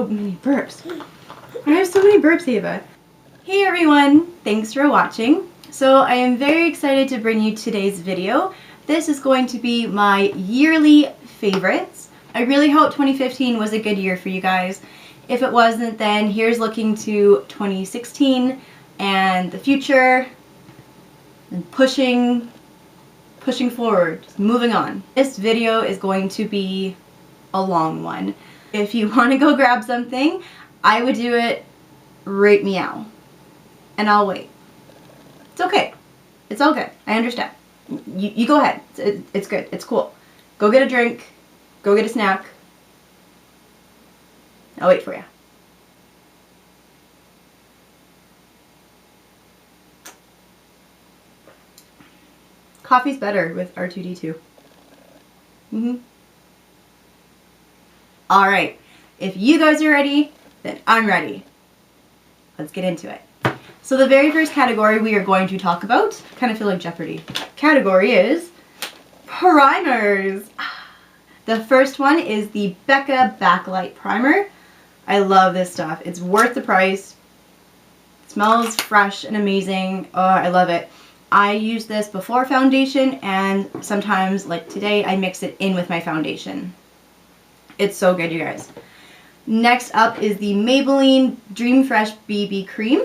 so many burps. I have so many burps, Ava. Hey everyone, thanks for watching. So I am very excited to bring you today's video. This is going to be my yearly favorites. I really hope 2015 was a good year for you guys. If it wasn't, then here's looking to 2016 and the future and pushing forward, just moving on. This video is going to be a long one. If you want to go grab something, I would do it right meow. And I'll wait. It's okay. It's all good. I understand. You go ahead. It's good. It's cool. Go get a drink. Go get a snack. I'll wait for you. Coffee's better with R2D2. Alright. If you guys are ready, then I'm ready. Let's get into it. So the very first category we are going to talk about, kind of feel like Jeopardy, category is primers. The first one is the Becca Backlight Primer. I love this stuff. It's worth the price. It smells fresh and amazing. Oh, I love it. I use this before foundation, and sometimes, like today, I mix it in with my foundation. It's so good, you guys. Next up is the Maybelline Dream Fresh BB Cream.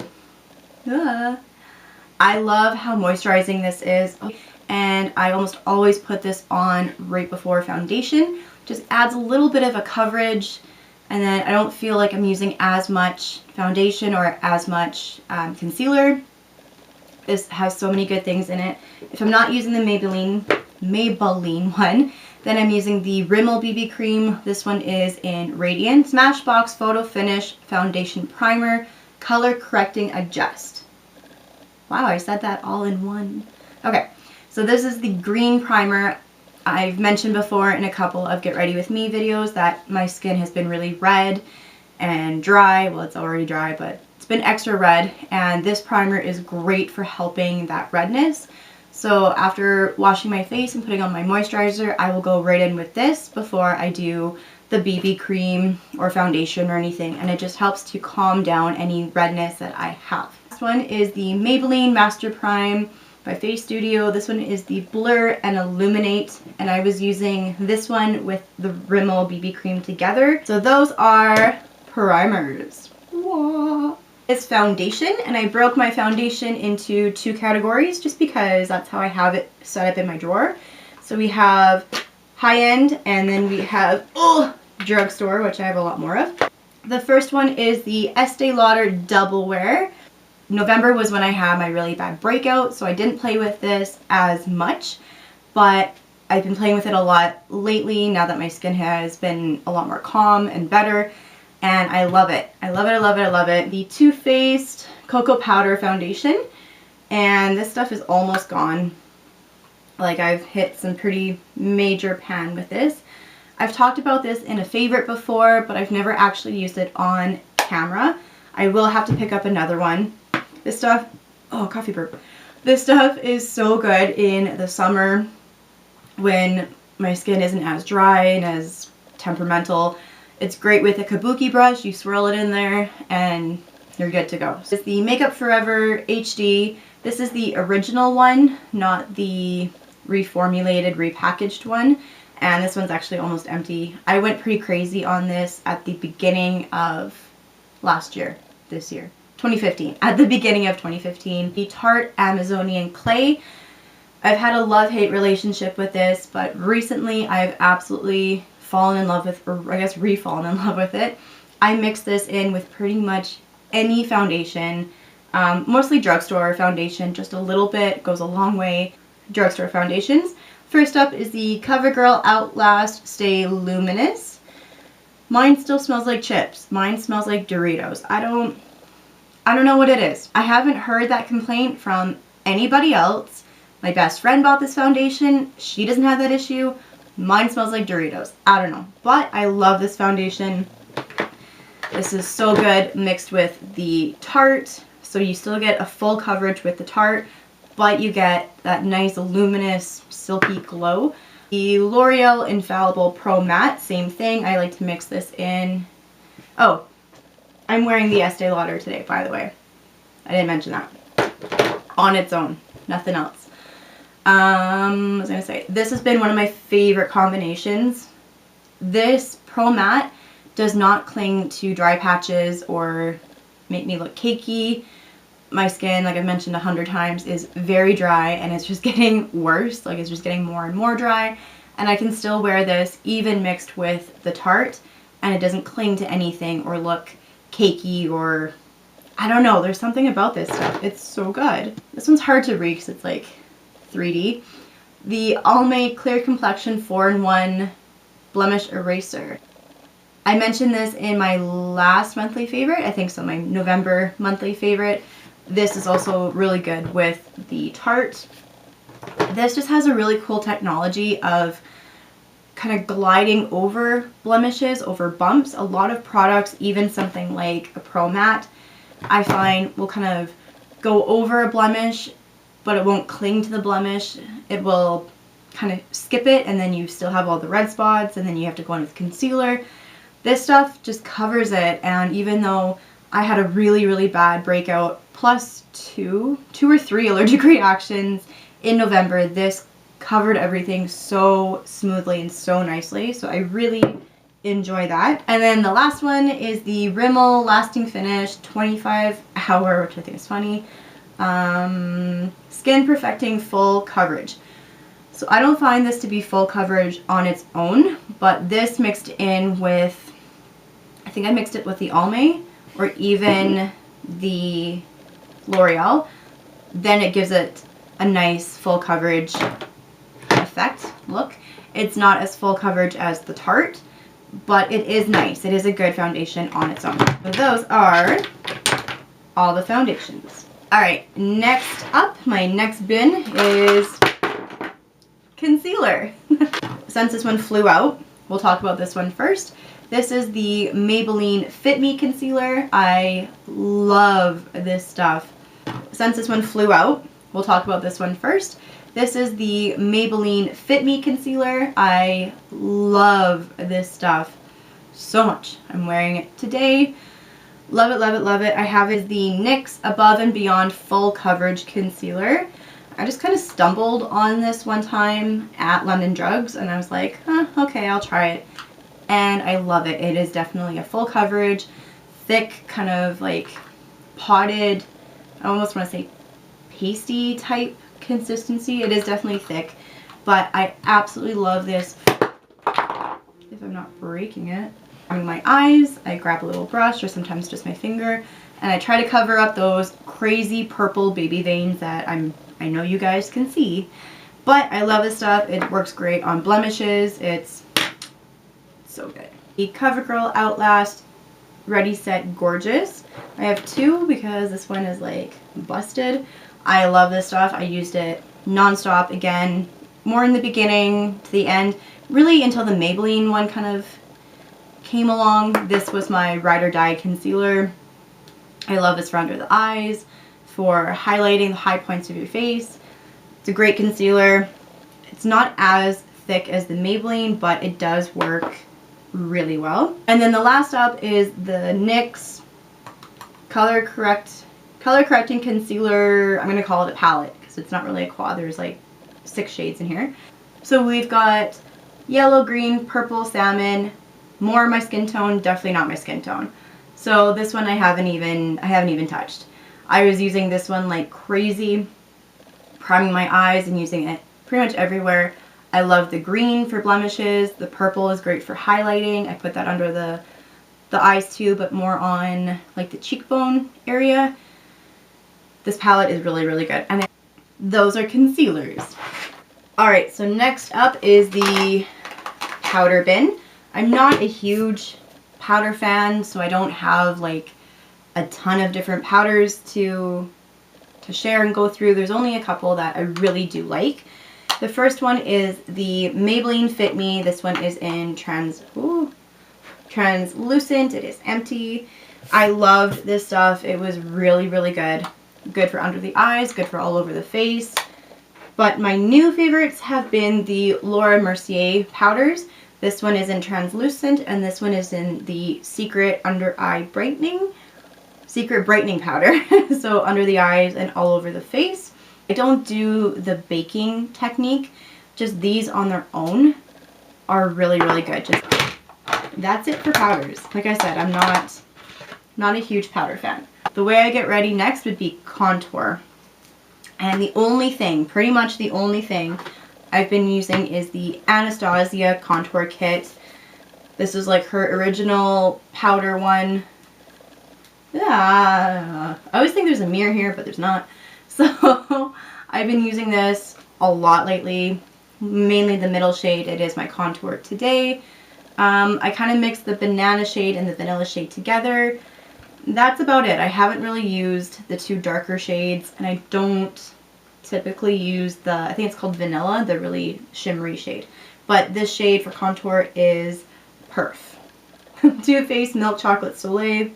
I love how moisturizing this is, and I almost always put this on right before foundation. Just adds a little bit of a coverage, and then I don't feel like I'm using as much foundation or as much concealer. This has so many good things in it. If I'm not using the Maybelline one, then I'm using the Rimmel BB Cream. This one is in Radiant Smashbox Photo Finish Foundation Primer Color Correcting Adjust. Wow, I said that all in one. Okay, so this is the green primer. I've mentioned before in a couple of Get Ready With Me videos that my skin has been really red and dry. Well, it's already dry, but it's been extra red, and this primer is great for helping that redness. So after washing my face and putting on my moisturizer, I will go right in with this before I do the BB cream or foundation or anything, and it just helps to calm down any redness that I have. This one is the Maybelline Master Prime by Face Studio. This one is the Blur and Illuminate, and I was using this one with the Rimmel BB cream together. So those are primers. Whoa. It's foundation, and I broke my foundation into two categories just because that's how I have it set up in my drawer. So we have high-end, and then we have drugstore, which I have a lot more of. The first one is the Estee Lauder Double Wear. November was when I had my really bad breakout, so I didn't play with this as much, but I've been playing with it a lot lately now that my skin has been a lot more calm and better, and I love it. I love it, I love it, I love it. The Too Faced Cocoa Powder Foundation, and this stuff is almost gone. Like, I've hit some pretty major pan with this. I've talked about this in a favorite before, but I've never actually used it on camera. I will have to pick up another one. This stuff, oh, coffee burp. This stuff is so good in the summer when my skin isn't as dry and as temperamental. It's great with a kabuki brush. You swirl it in there and you're good to go. So it's the Makeup Forever HD. This is the original one, not the reformulated, repackaged one. And this one's actually almost empty. I went pretty crazy on this at the beginning of last year, this year, 2015, at the beginning of 2015. The Tarte Amazonian Clay. I've had a love-hate relationship with this, but recently I've absolutely fallen in love with, or I guess re-fallen in love with it. I mix this in with pretty much any foundation, mostly drugstore foundation, just a little bit, goes a long way. Drugstore foundations. First up is the CoverGirl Outlast Stay Luminous. Mine still smells like chips. Mine smells like Doritos. I don't know what it is. I haven't heard that complaint from anybody else. My best friend bought this foundation. She doesn't have that issue. Mine smells like Doritos. I don't know. But I love this foundation. This is so good mixed with the Tarte. So you still get a full coverage with the Tarte, but you get that nice luminous silky glow. The L'Oreal Infallible Pro Matte, same thing. I like to mix this in Oh, I'm wearing the Estee Lauder today, by the way. I didn't mention that. On its own, nothing else. I was gonna say, this has been one of my favorite combinations. This Pro Matte does not cling to dry patches or make me look cakey. My skin, like I've mentioned 100 times, is very dry and it's just getting worse. Like it's just getting more and more dry. And I can still wear this even mixed with the Tarte and it doesn't cling to anything or look cakey or I don't know. There's something about this stuff. It's so good. This one's hard to read because it's like 3D. The Almay Clear Complexion 4-in-1 Blemish Eraser. I mentioned this in my last monthly favorite. I think so, my November monthly favorite. This is also really good with the Tarte. This just has a really cool technology of kind of gliding over blemishes, over bumps. A lot of products, even something like a Pro Matte, I find will kind of go over a blemish, but it won't cling to the blemish. It will kind of skip it and then you still have all the red spots and then you have to go in with concealer. This stuff just covers it, and even though I had a really, really bad breakout plus two or three allergic reactions in November, this covered everything so smoothly and so nicely. So I really enjoy that. And then the last one is the Rimmel Lasting Finish 25 Hour, which I think is funny. Skin Perfecting Full Coverage. So I don't find this to be full coverage on its own, but this mixed in with, I think I mixed it with the Almay or even the L'Oreal, then it gives it a nice full coverage effect look. It's not as full coverage as the Tarte, but it is nice. It is a good foundation on its own. So those are all the foundations. Alright, next up, my next bin is concealer. Since this one flew out, we'll talk about this one first. This is the Maybelline Fit Me Concealer. I love this stuff. Since this one flew out, we'll talk about this one first. This is the Maybelline Fit Me Concealer. I love this stuff so much. I'm wearing it today. Love it, love it, love it. I have is the NYX Above and Beyond Full Coverage Concealer. I just kind of stumbled on this one time at London Drugs and I was like, okay, I'll try it. And I love it. It is definitely a full coverage, thick, kind of like potted, I almost want to say pasty type consistency. It is definitely thick, but I absolutely love this. If I'm not breaking it. On my eyes, I grab a little brush or sometimes just my finger and I try to cover up those crazy purple baby veins that I know you guys can see. But I love this stuff. It works great on blemishes. It's so good. The CoverGirl Outlast Ready Set Gorgeous. I have two because this one is like busted. I love this stuff. I used it non-stop, again, more in the beginning to the end, really until the Maybelline one kind of came along. This was my ride or die concealer. I love this for under the eyes, for highlighting the high points of your face. It's a great concealer. It's not as thick as the Maybelline, but it does work really well. And then the last up is the NYX Color Correcting Concealer. I'm going to call it a palette because it's not really a quad. There's like 6 shades in here. So we've got yellow, green, purple, salmon, more my skin tone, definitely not my skin tone. So this one I haven't even touched. I was using this one like crazy, priming my eyes and using it pretty much everywhere. I love the green for blemishes. The purple is great for highlighting. I put that under the eyes too, but more on like the cheekbone area. This palette is really, really good. And then those are concealers. Alright, so next up is the powder bin. I'm not a huge powder fan, so I don't have like a ton of different powders to share and go through. There's only a couple that I really do like. The first one is the Maybelline Fit Me. This one is in translucent. It is empty. I loved this stuff. It was really, really good. Good for under the eyes, good for all over the face. But my new favorites have been the Laura Mercier powders. This one is in translucent, and this one is in the Secret brightening powder. So under the eyes and all over the face. I don't do the baking technique. Just these on their own are really, really good. Just that's it for powders. Like I said, I'm not a huge powder fan. The way I get ready next would be contour. And the only thing, pretty much the only thing I've been using is the Anastasia contour kit. This is like her original powder one. Yeah, I always think there's a mirror here, but there's not. So I've been using this a lot lately, mainly the middle shade. It is my contour today. I kind of mix the banana shade and the vanilla shade together. That's about it. I haven't really used the two darker shades, and I don't typically use the, I think it's called vanilla, the really shimmery shade. But this shade for contour is perf. Too Faced Milk Chocolate Soleil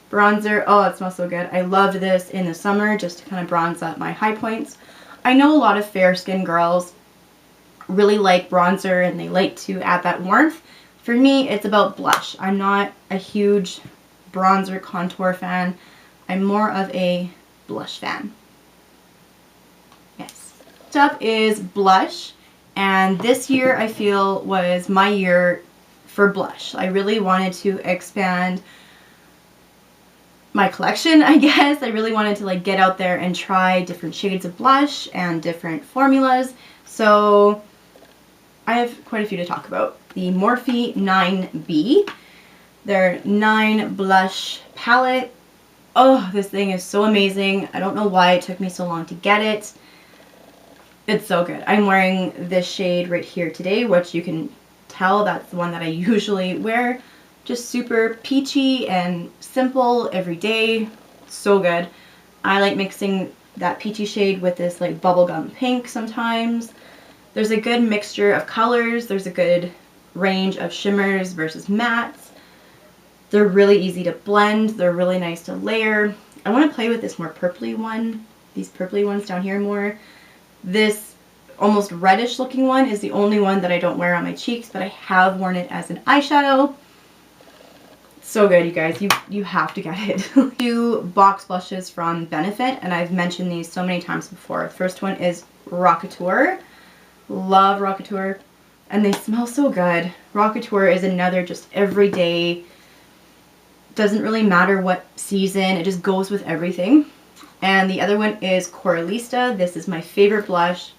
bronzer. Oh, it smells so good. I loved this in the summer just to kind of bronze up my high points. I know a lot of fair skinned girls really like bronzer and they like to add that warmth. For me, it's about blush. I'm not a huge bronzer contour fan. I'm more of a blush fan. Yes. Next up is blush, and this year I feel was my year for blush. I really wanted to expand my collection, I guess. I really wanted to like get out there and try different shades of blush and different formulas. So I have quite a few to talk about. The Morphe 9B, their 9 blush palette. Oh, this thing is so amazing. I don't know why it took me so long to get it. It's so good. I'm wearing this shade right here today, which you can tell that's the one that I usually wear. Just super peachy and simple every day. So good. I like mixing that peachy shade with this like bubblegum pink sometimes. There's a good mixture of colors. There's a good range of shimmers versus mattes. They're really easy to blend. They're really nice to layer. I want to play with this more purpley one. These purpley ones down here more. This almost reddish looking one is the only one that I don't wear on my cheeks, but I have worn it as an eyeshadow. So good, you guys. You have to get it. 2 box blushes from Benefit, and I've mentioned these so many times before. First one is Rockateur. Love Rockateur. And they smell so good. Rockateur is another just everyday, doesn't really matter what season, it just goes with everything. And the other one is Coralista. This is my favorite blush.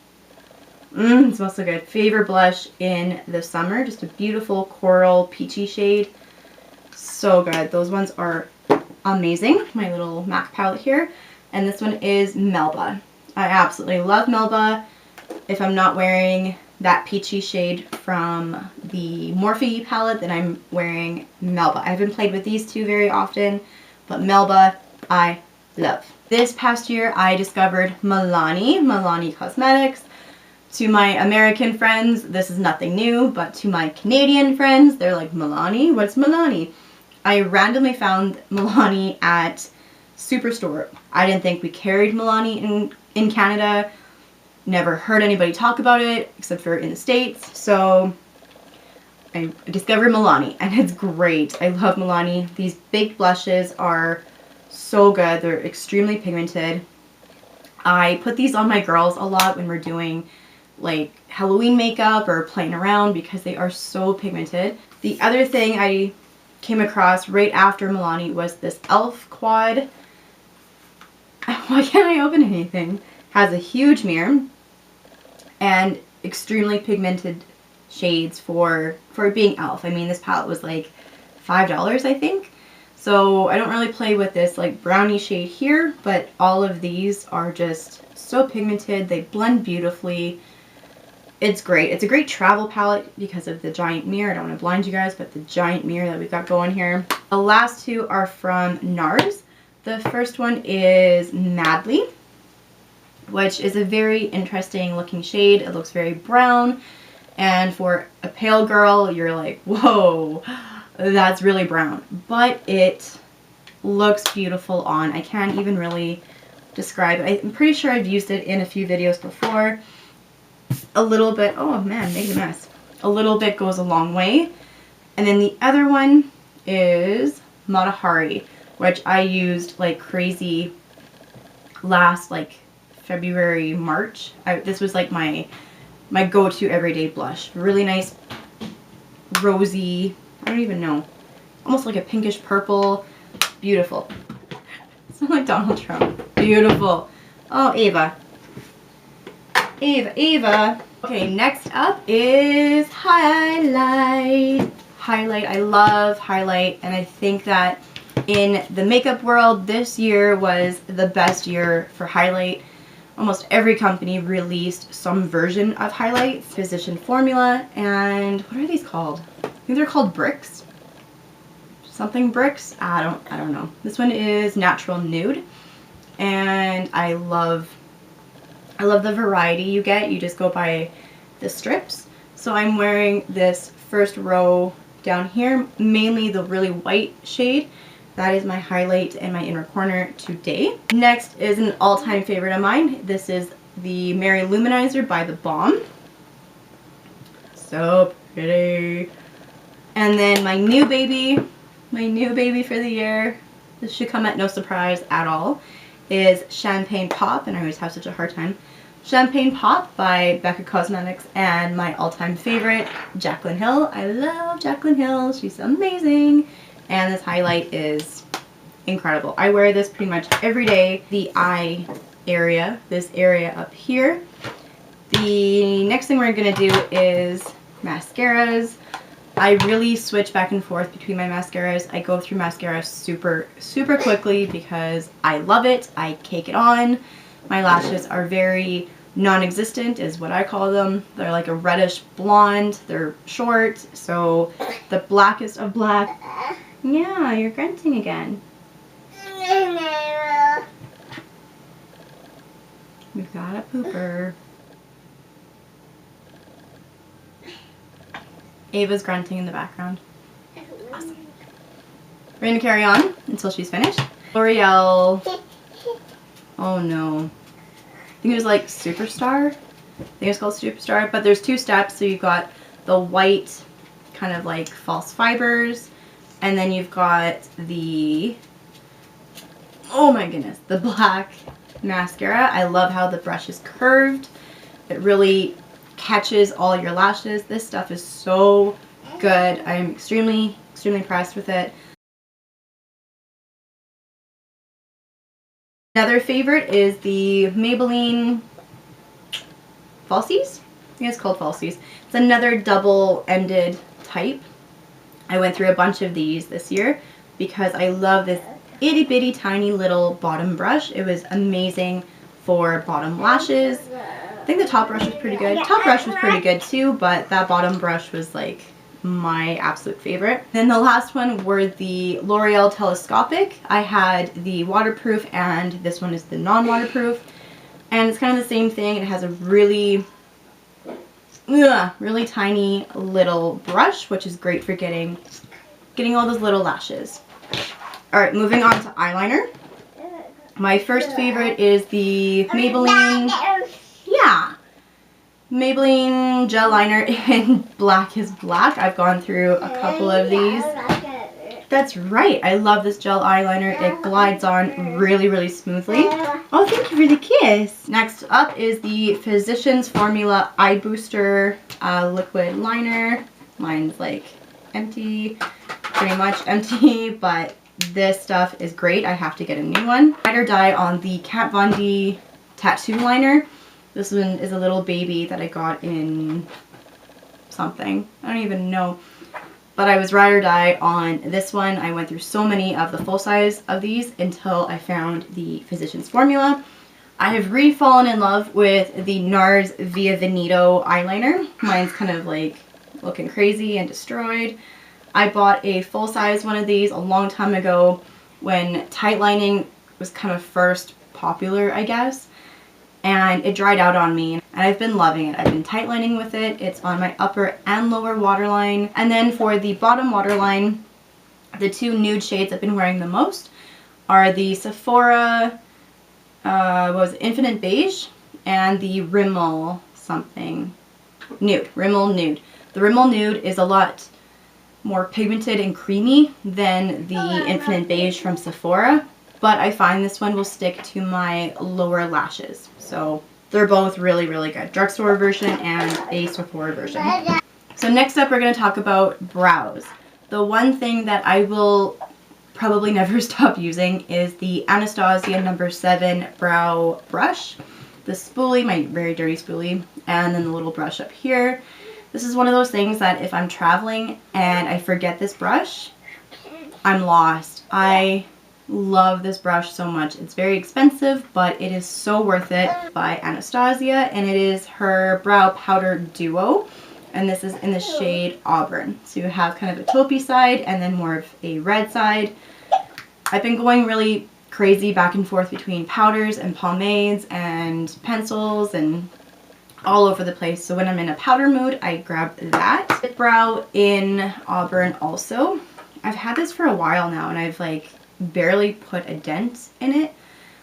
It smells so good. Favorite blush in the summer. Just a beautiful coral peachy shade. So good. Those ones are amazing. My little MAC palette here. And this one is Melba. I absolutely love Melba. If I'm not wearing that peachy shade from the Morphe palette, then I'm wearing Melba. I haven't played with these two very often, but Melba I love. This past year I discovered Milani Cosmetics. To my American friends, this is nothing new, but to my Canadian friends, they're like, Milani? What's Milani? I randomly found Milani at Superstore. I didn't think we carried Milani in Canada. Never heard anybody talk about it, except for in the States. So I discovered Milani, and it's great. I love Milani. These big blushes are so good. They're extremely pigmented. I put these on my girls a lot when we're doing like Halloween makeup or playing around because they are so pigmented. The other thing I came across right after Milani was this e.l.f. quad. Why can't I open anything? Has a huge mirror and extremely pigmented shades for being e.l.f. I mean, this palette was like $5, I think. So I don't really play with this like brownie shade here, but all of these are just so pigmented. They blend beautifully. It's great. It's a great travel palette because of the giant mirror. I don't want to blind you guys, but the giant mirror that we've got going here. The last two are from NARS. The first one is Madly, which is a very interesting looking shade. It looks very brown, and for a pale girl, you're like, whoa, that's really brown. But it looks beautiful on. I can't even really describe it. I'm pretty sure I've used it in a few videos before. A little bit, oh man, made a mess. a little bit goes a long way. And then the other one is Matahari, which I used like crazy last like February, March. This was like my go-to everyday blush. Really nice, rosy, I don't even know, almost like a pinkish purple. Beautiful. It's not like Donald Trump. Beautiful. Oh, Ava. Ava. Okay, next up is highlight. Highlight. I love highlight, and I think that in the makeup world, this year was the best year for highlight. Almost every company released some version of highlight. Physician Formula, and what are these called? I think they're called bricks. Something bricks? I don't know. This one is Natural Nude, and I love the variety you get. You just go by the strips. So I'm wearing this first row down here, mainly the really white shade. That is my highlight in my inner corner today. Next is an all-time favorite of mine. This is the Mary Luminizer by The Balm. So pretty. And then my new baby for the year, this should come at no surprise at all, is Champagne Pop, and I always have such a hard time. Champagne Pop by Becca Cosmetics, and my all-time favorite, Jaclyn Hill. I love Jaclyn Hill. She's amazing. And this highlight is incredible. I wear this pretty much every day. The eye area, this area up here. The next thing we're going to do is mascaras. I really switch back and forth between my mascaras. I go through mascara super quickly because I love it. I cake it on. My lashes are very non-existent is what I call them. They're like a reddish blonde. They're short, so the blackest of black. Yeah, you're grunting again. We've got a pooper. Ava's grunting in the background. Awesome. We're going to carry on until she's finished. L'Oreal. Oh no. I think it was like Superstar. I think it's called Superstar. But there's two steps. So you've got the white kind of like false fibers. And then you've got the, oh my goodness, the black mascara. I love how the brush is curved. It really catches all your lashes. This stuff is so good. I'm extremely impressed with it. Another favorite is the Maybelline Falsies. I think it's called Falsies. It's another double-ended type. I went through a bunch of these this year because I love this itty bitty tiny little bottom brush. It was amazing for bottom lashes. I think the top brush was pretty good. Top brush was pretty good too, but that bottom brush was like my absolute favorite. Then the last one were the L'Oreal Telescopic. I had the waterproof, and this one is the non-waterproof. And it's kind of the same thing. It has a really tiny little brush, which is great for getting all those little lashes. Alright, moving on to eyeliner. My first favorite is the Maybelline, Maybelline gel liner in Black is Black. I've gone through a couple of these. That's right, I love this gel eyeliner. It glides on really smoothly. Oh, thank you for the kiss. Next up is the Physicians Formula Eye Booster liquid liner. Mine's like empty, pretty much empty, but this stuff is great. I have to get a new one. Ride or die on the Kat Von D tattoo liner. This one is a little baby that I got in something. I don't even know. But I was ride or die on this one. I went through so many of the full size of these until I found the Physicians Formula. I have re-fallen in love with the NARS Via Veneto eyeliner. Mine's kind of like looking crazy and destroyed. I bought a full size one of these a long time ago when tight lining was kind of first popular, I guess. And it dried out on me, and I've been loving it. I've been tight lining with it. It's on my upper and lower waterline. And then for the bottom waterline, the two nude shades I've been wearing the most are the Sephora, what was it, Infinite Beige, and the Rimmel something nude, Rimmel Nude. The Rimmel Nude is a lot more pigmented and creamy than the Infinite Beige from Sephora, but I find this one will stick to my lower lashes. So they're both really, really good. Drugstore version and a Sephora version. So next up, we're going to talk about brows. The one thing that I will probably never stop using is the Anastasia No. 7 brow brush. The spoolie, my very dirty spoolie, and then the little brush up here. This is one of those things that if I'm traveling and I forget this brush, I'm lost. I love this brush so much. It's very expensive, but it is so worth it, by Anastasia, and it is her Brow Powder Duo, and this is in the shade Auburn. So you have kind of a taupey side and then more of a red side. I've been going really crazy back and forth between powders and pomades and pencils and all over the place. So when I'm in a powder mood, I grab that. Lip brow in Auburn also. I've had this for a while now and I've like barely put a dent in it.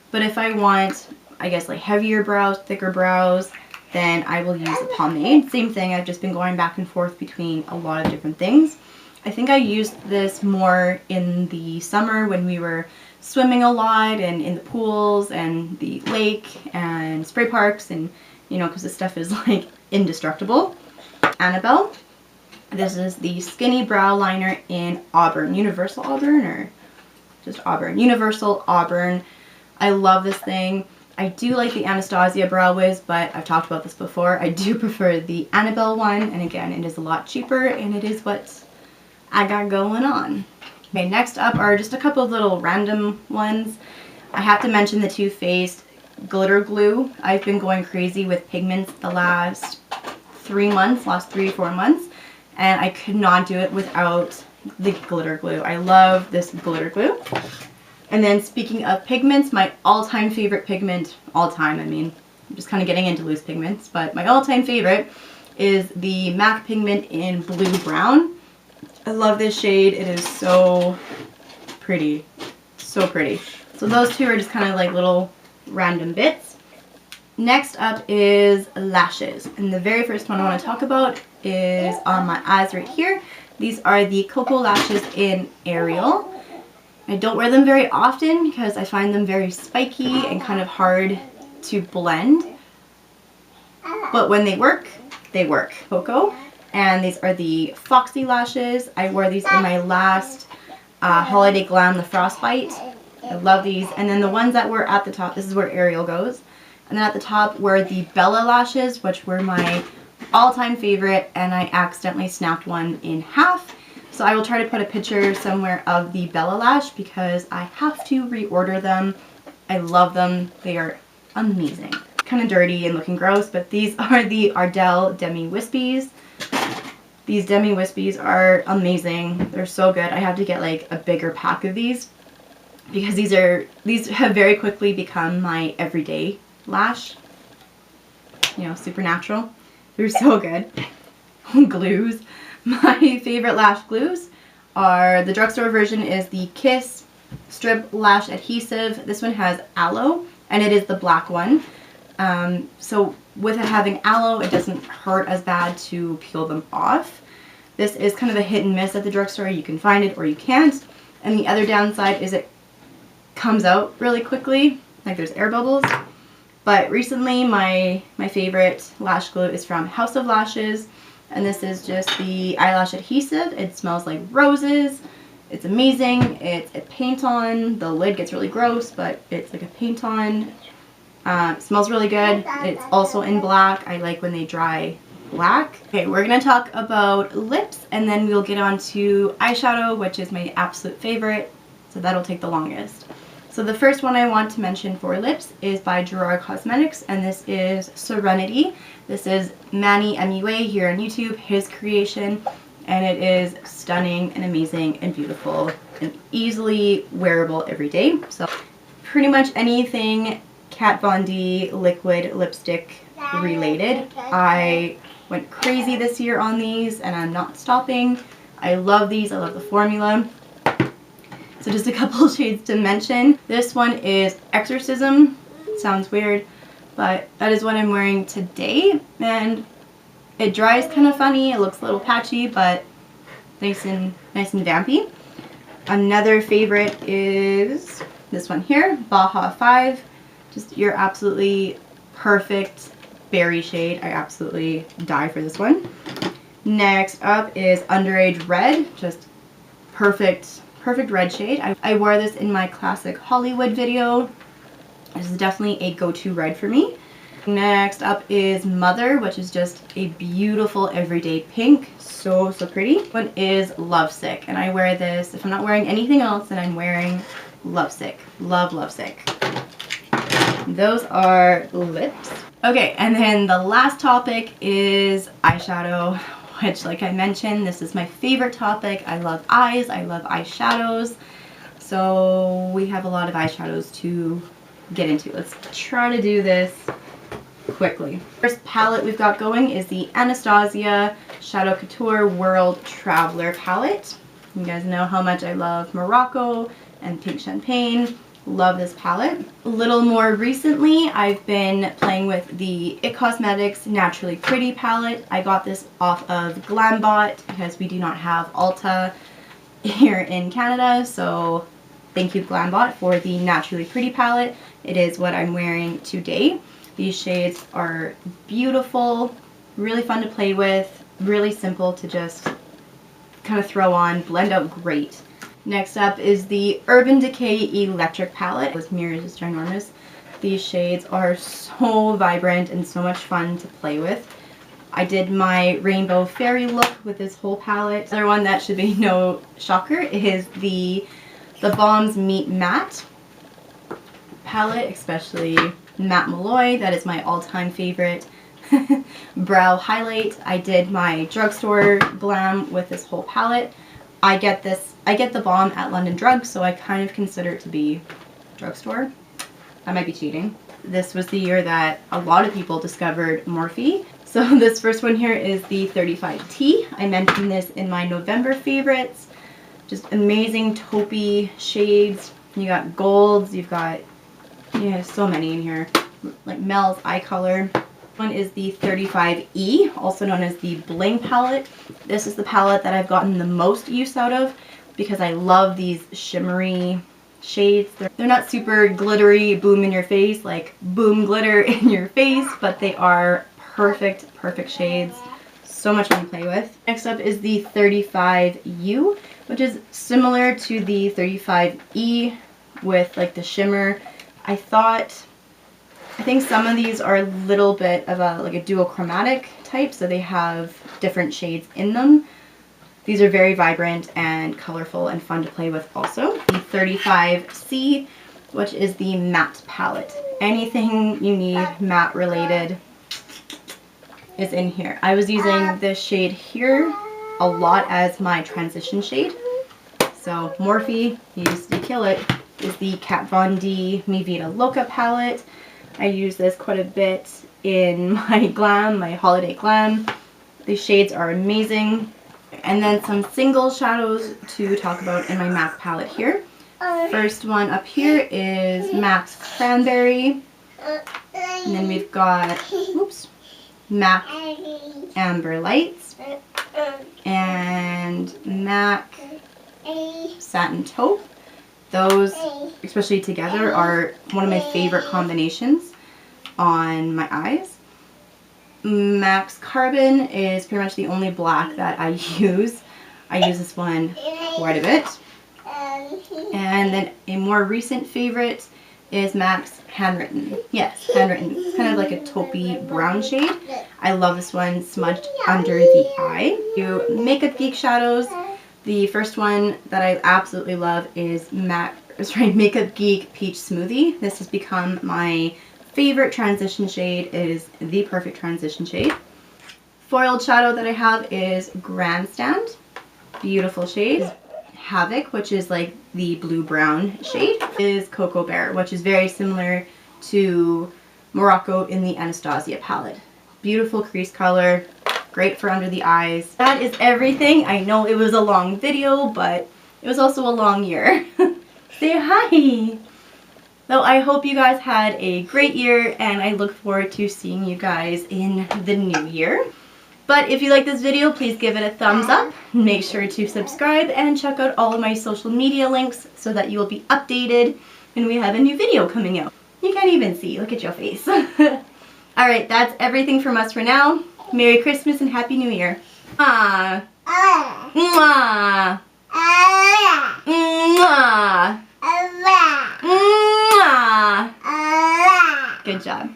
But if I want, I guess, like heavier brows, thicker brows, then I will use a pomade. Same thing, I've just been going back and forth between a lot of different things. I think I used this more in the summer when we were swimming a lot and in the pools and the lake and spray parks, and you know, because this stuff is like indestructible. Annabelle. This is the Skinny Brow Liner in Auburn. Universal Auburn or just Auburn? Universal Auburn. I love this thing. I do like the Anastasia Brow Wiz, but I've talked about this before. I do prefer the Annabelle one, and again, it is a lot cheaper, and it is what I got going on. Okay, next up are just a couple of little random ones. I have to mention the Too Faced glitter glue. I've been going crazy with pigments the last 3 months, last 3 or 4 months, and I could not do it without the glitter glue. I love this glitter glue. And then speaking of pigments, my all-time favorite pigment, all-time, I mean, I'm just kind of getting into loose pigments, but my all-time favorite is the MAC pigment in Blue Brown. I love this shade. It is so pretty. So pretty. So those two are just kind of like little random bits. Next up is lashes. And the very first one I want to talk about is on my eyes right here. These are the Cocoa Lashes in Ariel. I don't wear them very often because I find them very spiky and kind of hard to blend. But when they work, they work. Cocoa. And these are the Foxy Lashes. I wore these in my last Holiday Glam, the Frostbite. I love these. And then the ones that were at the top, this is where Ariel goes. And then at the top were the Bella Lashes, which were my all-time favorite, and I accidentally snapped one in half. So I will try to put a picture somewhere of the Bella Lash because I have to reorder them. I love them. They are amazing. Kind of dirty and looking gross, but these are the Ardell Demi Wispies. These Demi Wispies are amazing. They're so good. I have to get like a bigger pack of these because these have very quickly become my everyday lash. You know, super natural. They're so good. Glues. My favorite lash glues are, the drugstore version is the Kiss Strip Lash Adhesive. This one has aloe, and it is the black one. So with it having aloe, it doesn't hurt as bad to peel them off. This is kind of a hit and miss at the drugstore. You can find it or you can't. And the other downside is it comes out really quickly, like there's air bubbles. But recently my favorite lash glue is from House of Lashes. And this is just the eyelash adhesive. It smells like roses. It's amazing. It's a paint-on. The lid gets really gross, but it's like a paint-on. It smells really good. It's also in black. I like when they dry black. Okay, we're going to talk about lips, and then we'll get on to eyeshadow, which is my absolute favorite. So that'll take the longest. So the first one I want to mention for lips is by Gerard Cosmetics, and this is Serenity. This is Manny MUA here on YouTube, his creation, and it is stunning and amazing and beautiful and easily wearable every day. So pretty much anything Kat Von D liquid lipstick related. I went crazy this year on these and I'm not stopping. I love these. I love the formula. So just a couple shades to mention. This one is Exorcism. Sounds weird, but that is what I'm wearing today, and It dries kind of funny, it looks a little patchy, but nice and vampy. Another favorite is this one here, Baja 5. Just your absolutely perfect berry shade. I absolutely die for this one. Next up is Underage Red, just perfect red shade. I wore this in my classic Hollywood video. This is definitely a go-to red for me. Next up is Mother, which is just a beautiful everyday pink. So pretty. One is Lovesick, and I wear this, if I'm not wearing anything else, then I'm wearing Lovesick. Love Lovesick. Those are lips. Okay, and then the last topic is eyeshadow, which, like I mentioned, this is my favorite topic. I love eyes, I love eyeshadows. So we have a lot of eyeshadows to get into. Let's try to do this quickly. First palette we've got going is the Anastasia Shadow Couture World Traveler palette. You guys know how much I love Morocco and Pink Champagne. Love this palette. A little more recently, I've been playing with the IT Cosmetics Naturally Pretty palette. I got this off of Glambot because we do not have Ulta here in Canada, so thank you Glambot for the Naturally Pretty palette. It is what I'm wearing today. These shades are beautiful, really fun to play with, really simple to just kind of throw on, blend out great. Next up is the Urban Decay Electric palette. This mirror is ginormous. These shades are so vibrant and so much fun to play with. I did my Rainbow Fairy look with this whole palette. Another one that should be no shocker is the Bombs Meet Matte palette, especially Matte Malloy. That is my all-time favorite brow highlight. I did my drugstore glam with this whole palette. I get the Balm at London Drugs, so I kind of consider it to be drugstore. I might be cheating. This was the year that a lot of people discovered Morphe. So this first one here is the 35T. I mentioned this in my November favorites. Just amazing taupey shades. You got golds, you've got, yeah, so many in here. Like Mel's eye color. One is the 35E, also known as the Bling palette. This is the palette that I've gotten the most use out of because I love these shimmery shades. They're not super glittery, boom in your face, like boom glitter in your face, but they are perfect shades. So much fun to play with. Next up is the 35U, which is similar to the 35E with like the shimmer. I think some of these are a little bit of a duochromatic type, so they have different shades in them. These are very vibrant and colorful and fun to play with also. The 35C, which is the matte palette. Anything you need matte related is in here. I was using this shade here a lot as my transition shade. So Morphe used to kill it. Is the Kat Von D Mi Vida Loca palette. I use this quite a bit in my glam, my holiday glam. These shades are amazing. And then some single shadows to talk about in my MAC palette here. First one up here is MAC's Cranberry. And then we've got, MAC Amber Lights. And MAC Satin Taupe. Those, especially together, are one of my favorite combinations on my eyes. MAC's Carbon is pretty much the only black that I use. I use this one quite a bit. And then a more recent favorite is MAC's Handwritten. Yes, Handwritten. It's kind of like a taupey brown shade. I love this one smudged under the eye. Makeup Geek shadows. The first one that I absolutely love is Makeup Geek Peach Smoothie. This has become my favorite transition shade. It is the perfect transition shade. Foiled shadow that I have is Grandstand. Beautiful shade. Havoc, which is like the blue-brown shade, is Cocoa Bear, which is very similar to Morocco in the Anastasia palette. Beautiful crease color. Great for under the eyes. That is everything. I know it was a long video, but it was also a long year. Say hi! So I hope you guys had a great year, and I look forward to seeing you guys in the new year. But if you like this video, please give it a thumbs up. Make sure to subscribe and check out all of my social media links so that you will be updated when we have a new video coming out. You can't even see. Look at your face. Alright, that's everything from us for now. Merry Christmas and Happy New Year. Mwah. Mwah. Mwah. Mwah. Good job.